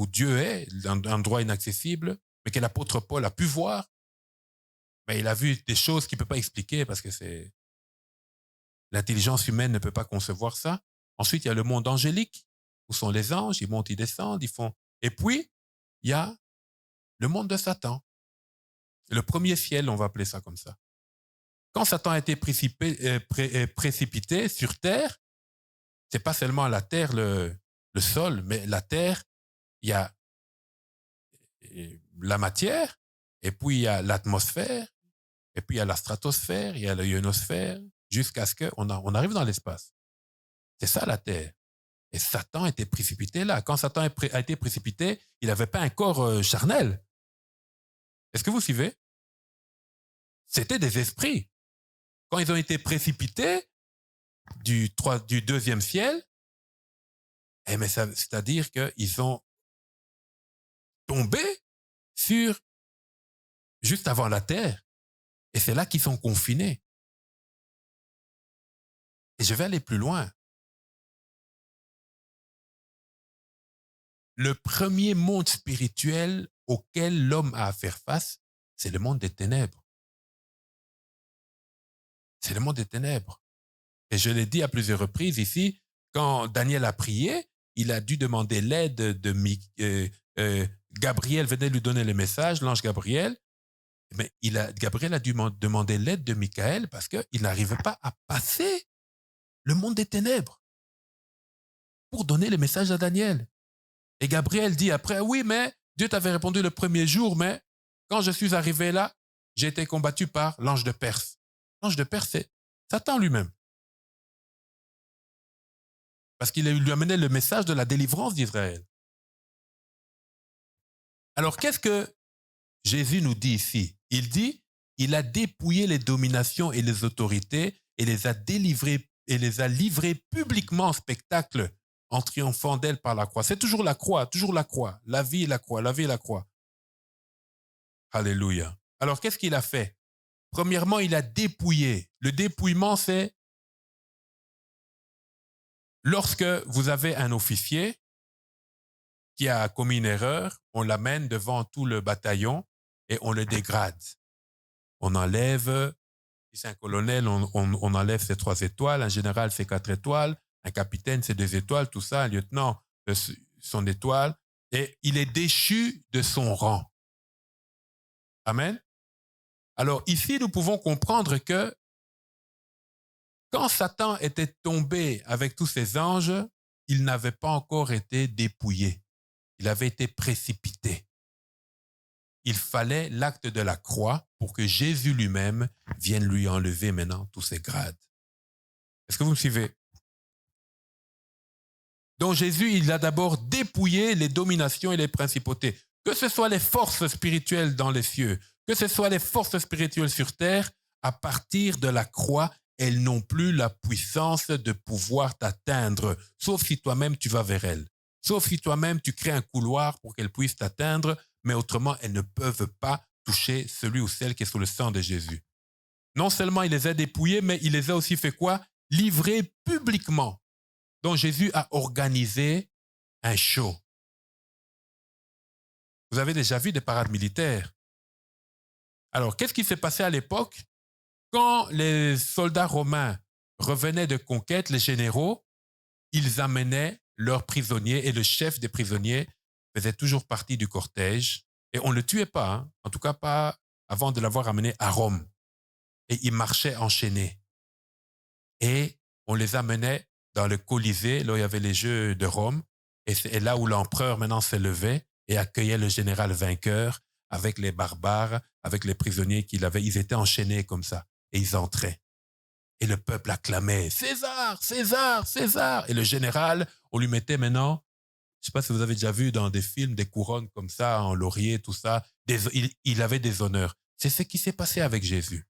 Dieu est, un endroit inaccessible, mais que l'apôtre Paul a pu voir. Mais il a vu des choses qu'il ne peut pas expliquer parce que l'intelligence humaine ne peut pas concevoir ça. Ensuite, il y a le monde angélique, où sont les anges, ils montent, ils descendent, ils font. Et puis, il y a le monde de Satan. Le premier ciel, on va appeler ça comme ça. Quand Satan a été précipité sur terre, c'est pas seulement la terre, le sol, mais la terre, il y a la matière, et puis il y a l'atmosphère, et puis il y a la stratosphère, il y a la ionosphère, jusqu'à ce qu'on arrive dans l'espace. C'est ça la terre. Et Satan était précipité là. Quand Satan a été précipité, il n'avait pas un corps charnel. Est-ce que vous suivez? C'était des esprits. Quand ils ont été précipités du deuxième ciel, mais c'est-à-dire qu'ils ont tombé sur juste avant la terre. Et c'est là qu'ils sont confinés. Et je vais aller plus loin. Le premier monde spirituel auquel l'homme a à faire face, c'est le monde des ténèbres. C'est le monde des ténèbres. Et je l'ai dit à plusieurs reprises ici, quand Daniel a prié, il a dû demander l'aide de Gabriel venait lui donner le message, l'ange Gabriel, mais Gabriel a dû demander l'aide de Michael parce qu'il n'arrivait pas à passer le monde des ténèbres pour donner le message à Daniel. Et Gabriel dit après, oui, mais Dieu t'avait répondu le premier jour, mais quand je suis arrivé là, j'ai été combattu par l'ange de Perse. L'ange de Perse, c'est Satan lui-même. Parce qu'il lui amenait le message de la délivrance d'Israël. Alors, qu'est-ce que Jésus nous dit ici? Il dit, il a dépouillé les dominations et les autorités et les a délivrées et les a livrées publiquement en spectacle en triomphant d'elle par la croix. C'est toujours la croix, toujours la croix. La vie et la croix, la vie et la croix. Alléluia. Alors, qu'est-ce qu'il a fait? Premièrement, il a dépouillé. Le dépouillement, c'est lorsque vous avez un officier qui a commis une erreur, on l'amène devant tout le bataillon et on le dégrade. On enlève, si c'est un colonel, on enlève ses 3 étoiles, un général, ses 4 étoiles, un capitaine, ses 2 étoiles, tout ça, un lieutenant, son étoile, et il est déchu de son rang. Amen. Alors ici, nous pouvons comprendre que quand Satan était tombé avec tous ses anges, il n'avait pas encore été dépouillé. Il avait été précipité. Il fallait l'acte de la croix pour que Jésus lui-même vienne lui enlever maintenant tous ses grades. Est-ce que vous me suivez? Donc Jésus, il a d'abord dépouillé les dominations et les principautés. Que ce soit les forces spirituelles dans les cieux, que ce soit les forces spirituelles sur terre, à partir de la croix, elles n'ont plus la puissance de pouvoir t'atteindre, sauf si toi-même tu vas vers elles. Sauf si toi-même tu crées un couloir pour qu'elles puissent t'atteindre, mais autrement, elles ne peuvent pas toucher celui ou celle qui est sous le sang de Jésus. Non seulement il les a dépouillés, mais il les a aussi fait quoi? Livrés publiquement. Donc Jésus a organisé un show. Vous avez déjà vu des parades militaires. Alors, qu'est-ce qui s'est passé à l'époque? Quand les soldats romains revenaient de conquête, les généraux, ils amenaient leurs prisonniers et le chef des prisonniers faisait toujours partie du cortège et on ne le tuait pas, hein, en tout cas pas avant de l'avoir amené à Rome. Et ils marchaient enchaînés. Et on les amenait dans le Colisée, là où il y avait les Jeux de Rome, et c'est là où l'empereur maintenant se levait et accueillait le général vainqueur avec les barbares, avec les prisonniers qu'il avait. Ils étaient enchaînés comme ça et ils entraient. Et le peuple acclamait « César, César, César !» Et le général, on lui mettait maintenant, je ne sais pas si vous avez déjà vu dans des films, des couronnes comme ça, en laurier, tout ça. Il avait des honneurs. C'est ce qui s'est passé avec Jésus.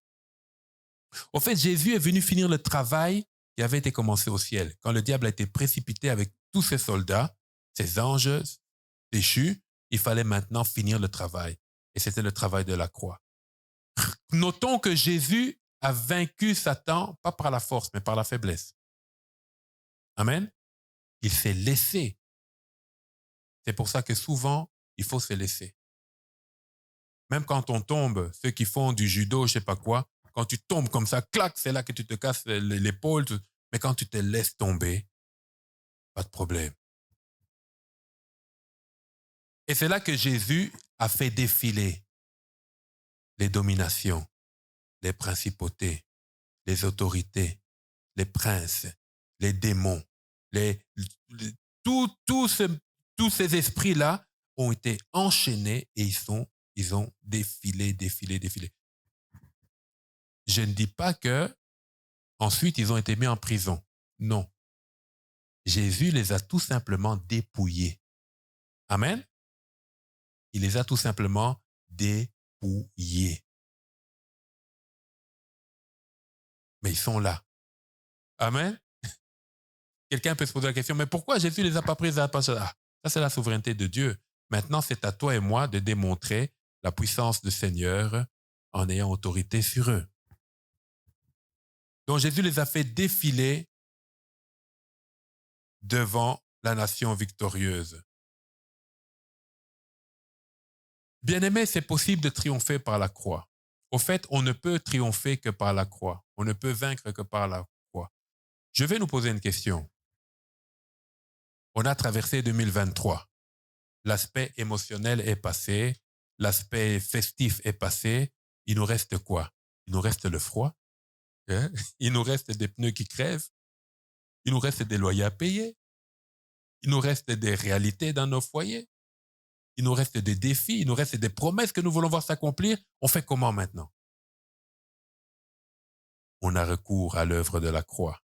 Au fait, Jésus est venu finir le travail qui avait été commencé au ciel. Quand le diable a été précipité avec tous ses soldats, ses anges déchus, il fallait maintenant finir le travail. Et c'était le travail de la croix. Notons que Jésus a vaincu Satan, pas par la force, mais par la faiblesse. Amen. Il s'est laissé. C'est pour ça que souvent, il faut se laisser. Même quand on tombe, ceux qui font du judo, je ne sais pas quoi, quand tu tombes comme ça, clac, c'est là que tu te casses l'épaule. Mais quand tu te laisses tomber, pas de problème. Et c'est là que Jésus a fait défiler les dominations, les principautés, les autorités, les princes, les démons, tous ces esprits-là ont été enchaînés et ils ont défilé. Je ne dis pas que ensuite ils ont été mis en prison. Non. Jésus les a tout simplement dépouillés. Amen. Il les a tout simplement dépouillés. mais ils sont là. Amen. Quelqu'un peut se poser la question, mais pourquoi Jésus les a pas pris? Ça, c'est la souveraineté de Dieu. Maintenant, c'est à toi et moi de démontrer la puissance du Seigneur en ayant autorité sur eux. Donc Jésus les a fait défiler devant la nation victorieuse. Bien-aimés, c'est possible de triompher par la croix. Au fait, on ne peut triompher que par la croix. On ne peut vaincre que par la croix. Je vais nous poser une question. On a traversé 2023. L'aspect émotionnel est passé. L'aspect festif est passé. Il nous reste quoi? Il nous reste le froid. Hein? Il nous reste des pneus qui crèvent. Il nous reste des loyers à payer. Il nous reste des réalités dans nos foyers. Il nous reste des défis. Il nous reste des promesses que nous voulons voir s'accomplir. On fait comment maintenant? On a recours à l'œuvre de la croix.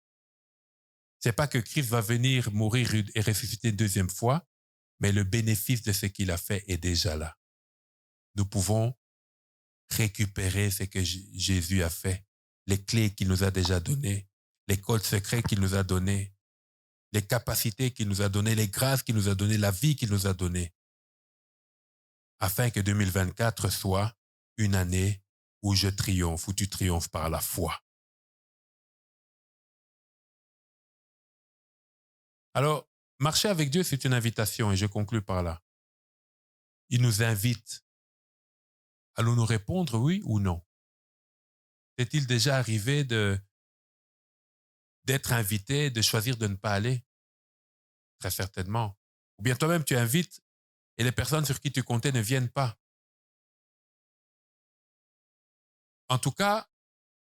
C'est pas que Christ va venir mourir et ressusciter une deuxième fois, mais le bénéfice de ce qu'il a fait est déjà là. Nous pouvons récupérer ce que Jésus a fait, les clés qu'il nous a déjà données, les codes secrets qu'il nous a donnés, les capacités qu'il nous a données, les grâces qu'il nous a données, la vie qu'il nous a donnée, afin que 2024 soit une année où je triomphe, où tu triomphes par la foi. Alors, marcher avec Dieu, c'est une invitation et je conclus par là. Il nous invite. Allons-nous répondre oui ou non? Est-il déjà arrivé d'être invité, de choisir de ne pas aller? Très certainement. Ou bien toi-même, tu invites et les personnes sur qui tu comptais ne viennent pas. En tout cas,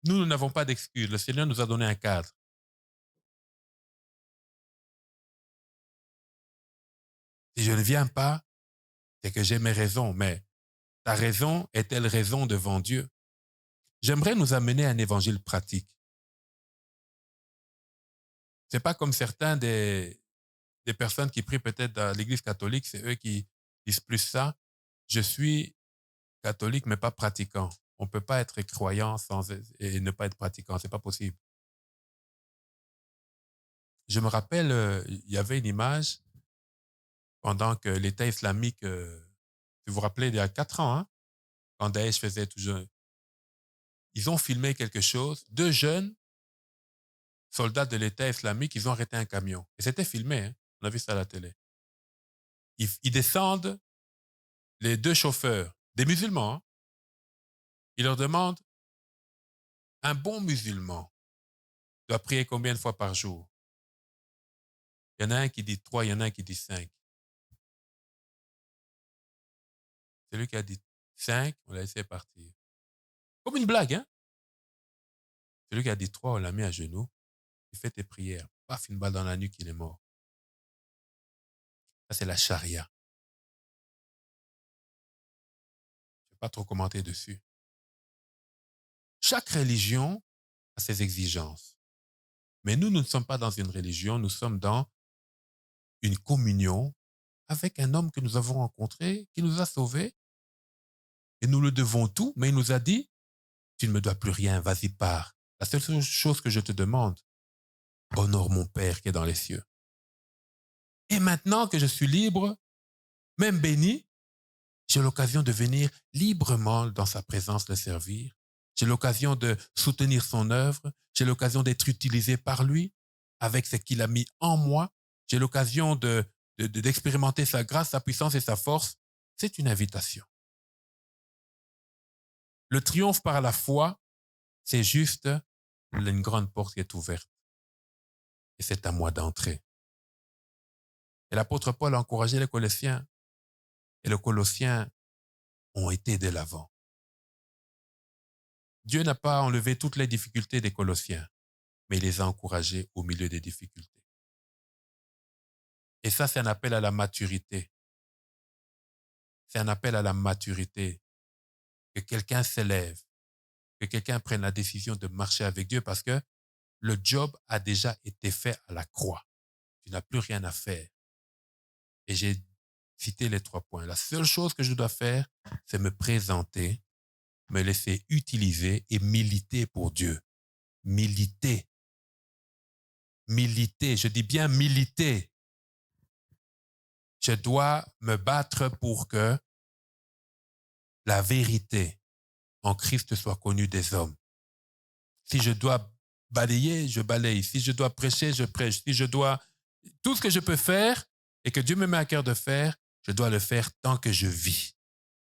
nous n'avons pas d'excuses. Le Seigneur nous a donné un cadre. Si je ne viens pas, c'est que j'ai mes raisons, mais ta raison est-elle raison devant Dieu? J'aimerais nous amener à un évangile pratique. C'est pas comme certains des personnes qui prient peut-être dans l'église catholique, c'est eux qui disent plus ça. Je suis catholique, mais pas pratiquant. On ne peut pas être croyant et ne pas être pratiquant. C'est pas possible. Je me rappelle, il y avait une image pendant que l'État islamique, si vous vous rappelez, il y a 4 ans, hein, quand Daesh faisait toujours, ils ont filmé quelque chose. 2 jeunes soldats de l'État islamique, ils ont arrêté un camion. Et c'était filmé, hein, on a vu ça à la télé. Ils descendent, les 2 chauffeurs, des musulmans, hein, ils leur demandent, un bon musulman doit prier combien de fois par jour? Il y en a un qui dit 3, il y en a un qui dit 5. Celui qui a dit 5, on l'a laissé partir. Comme une blague, hein? Celui qui a dit 3, on l'a mis à genoux. Il fait tes prières. Paf, une balle dans la nuque, il est mort. Ça, c'est la charia. Je ne vais pas trop commenter dessus. Chaque religion a ses exigences. Mais nous ne sommes pas dans une religion, nous sommes dans une communion avec un homme que nous avons rencontré, qui nous a sauvés. Et nous le devons tout, mais il nous a dit, tu ne me dois plus rien, vas-y, pars. La seule chose que je te demande, honore mon Père qui est dans les cieux. Et maintenant que je suis libre, même béni, j'ai l'occasion de venir librement dans sa présence le servir. J'ai l'occasion de soutenir son œuvre. J'ai l'occasion d'être utilisé par lui avec ce qu'il a mis en moi. J'ai l'occasion d'expérimenter sa grâce, sa puissance et sa force. C'est une invitation. Le triomphe par la foi, c'est juste une grande porte qui est ouverte. Et c'est à moi d'entrer. Et l'apôtre Paul a encouragé les Colossiens. Et les Colossiens ont été de l'avant. Dieu n'a pas enlevé toutes les difficultés des Colossiens, mais il les a encouragés au milieu des difficultés. Et ça, c'est un appel à la maturité. C'est un appel à la maturité. Que quelqu'un s'élève, que quelqu'un prenne la décision de marcher avec Dieu parce que le job a déjà été fait à la croix. Tu n'as plus rien à faire. Et j'ai cité les 3 points. La seule chose que je dois faire, c'est me présenter, me laisser utiliser et militer pour Dieu. militer. Militer, je dis bien militer. Je dois me battre pour que la vérité en Christ soit connue des hommes. Si je dois balayer, je balaye. Si je dois prêcher, je prêche. Si je dois... Tout ce que je peux faire et que Dieu me met à cœur de faire, je dois le faire tant que je vis.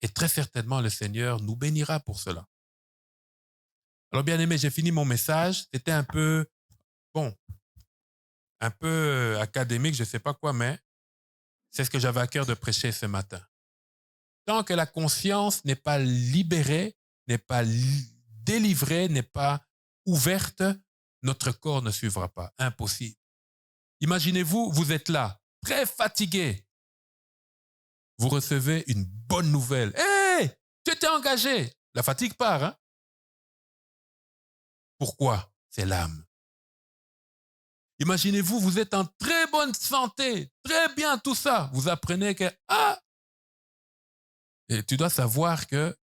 Et très certainement, le Seigneur nous bénira pour cela. Alors, bien aimé, j'ai fini mon message. C'était un peu, un peu académique, je ne sais pas quoi, mais c'est ce que j'avais à cœur de prêcher ce matin. Tant que la conscience n'est pas libérée, n'est pas délivrée, n'est pas ouverte, notre corps ne suivra pas. Impossible. Imaginez-vous, vous êtes là, très fatigué. Vous recevez une bonne nouvelle. Hé, tu étais engagé. La fatigue part, hein? Pourquoi? C'est l'âme. Imaginez-vous, vous êtes en très bonne santé, très bien tout ça. Vous apprenez que, et tu dois savoir que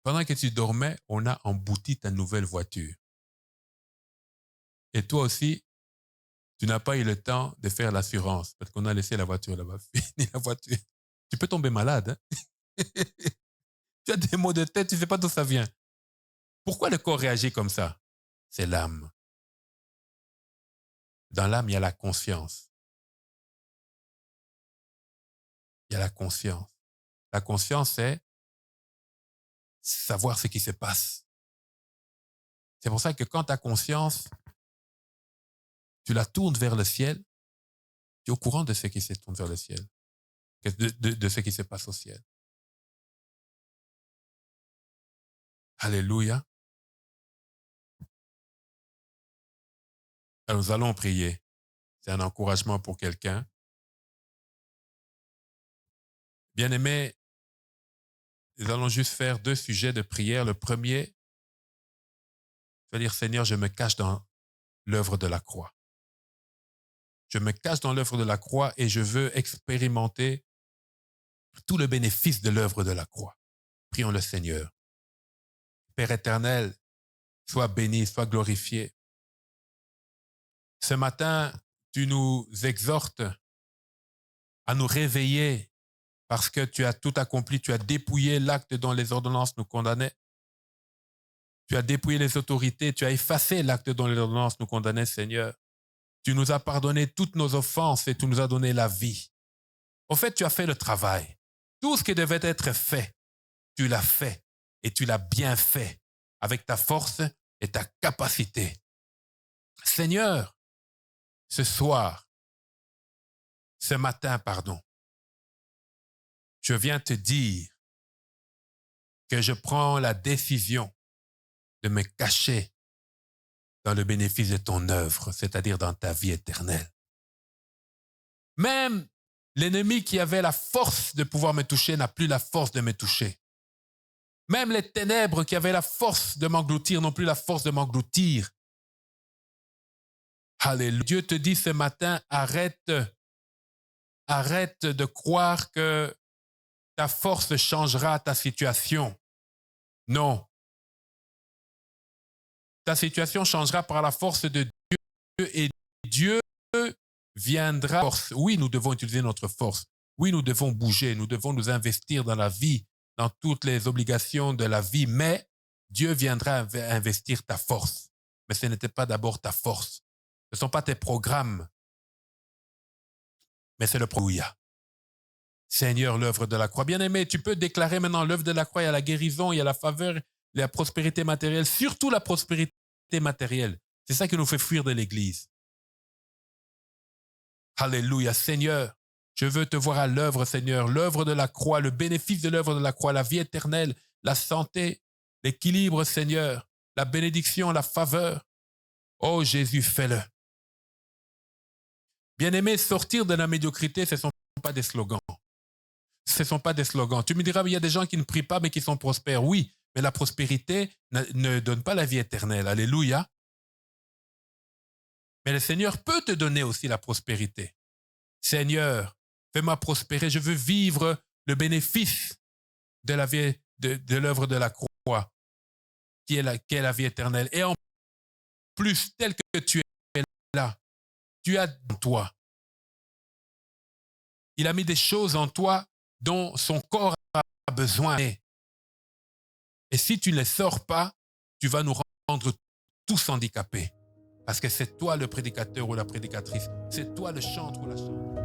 pendant que tu dormais, on a embouti ta nouvelle voiture. Et toi aussi, tu n'as pas eu le temps de faire l'assurance parce qu'on a laissé la voiture là-bas. Fini la voiture. Tu peux tomber malade. Hein? Tu as des maux de tête, tu ne sais pas d'où ça vient. Pourquoi le corps réagit comme ça? C'est l'âme. Dans l'âme, il y a la conscience. Il y a la conscience. La conscience, c'est savoir ce qui se passe. C'est pour ça que quand tu as conscience, tu la tournes vers le ciel, tu es au courant de ce qui se tourne vers le ciel, de ce qui se passe au ciel. Alléluia. Alors, nous allons prier. C'est un encouragement pour quelqu'un. Bien-aimés, nous allons juste faire 2 sujets de prière. Le premier, je vais dire, Seigneur, je me cache dans l'œuvre de la croix. Je me cache dans l'œuvre de la croix et je veux expérimenter tout le bénéfice de l'œuvre de la croix. Prions le Seigneur. Père éternel, sois béni, sois glorifié. Ce matin, tu nous exhortes à nous réveiller parce que tu as tout accompli, tu as dépouillé l'acte dont les ordonnances nous condamnaient. Tu as dépouillé les autorités, tu as effacé l'acte dont les ordonnances nous condamnaient, Seigneur. Tu nous as pardonné toutes nos offenses et tu nous as donné la vie. En fait, tu as fait le travail. Tout ce qui devait être fait, tu l'as fait et tu l'as bien fait avec ta force et ta capacité. Seigneur, ce soir, ce matin, pardon, je viens te dire que je prends la décision de me cacher dans le bénéfice de ton œuvre, c'est-à-dire dans ta vie éternelle. Même l'ennemi qui avait la force de pouvoir me toucher n'a plus la force de me toucher. Même les ténèbres qui avaient la force de m'engloutir n'ont plus la force de m'engloutir. Alléluia. Dieu te dit ce matin, arrête de croire que ta force changera ta situation. Non. Ta situation changera par la force de Dieu et Dieu viendra. Oui, nous devons utiliser notre force. Oui, nous devons bouger, nous devons nous investir dans la vie, dans toutes les obligations de la vie, mais Dieu viendra investir ta force. Mais ce n'était pas d'abord ta force. Ce ne sont pas tes programmes, mais c'est le Alléluia. Seigneur, l'œuvre de la croix. Bien-aimé, tu peux déclarer maintenant l'œuvre de la croix. Il y a la guérison, il y a la faveur, il y a la prospérité matérielle, surtout la prospérité matérielle. C'est ça qui nous fait fuir de l'Église. Alléluia, Seigneur. Je veux te voir à l'œuvre, Seigneur. L'œuvre de la croix, le bénéfice de l'œuvre de la croix, la vie éternelle, la santé, l'équilibre, Seigneur, la bénédiction, la faveur. Oh Jésus, fais-le. Bien-aimé, sortir de la médiocrité, ce ne sont pas des slogans. Ce ne sont pas des slogans. Tu me diras, il y a des gens qui ne prient pas, mais qui sont prospères. Oui, mais la prospérité ne donne pas la vie éternelle. Alléluia. Mais le Seigneur peut te donner aussi la prospérité. Seigneur, fais-moi prospérer. Je veux vivre le bénéfice de la vie, de l'œuvre de la croix. qui est la vie éternelle. Et en plus, tel que tu es là, tu as en toi. Il a mis des choses en toi dont son corps a besoin. Et si tu ne les sors pas, tu vas nous rendre tous handicapés. Parce que c'est toi le prédicateur ou la prédicatrice. C'est toi le chantre ou la chanteuse.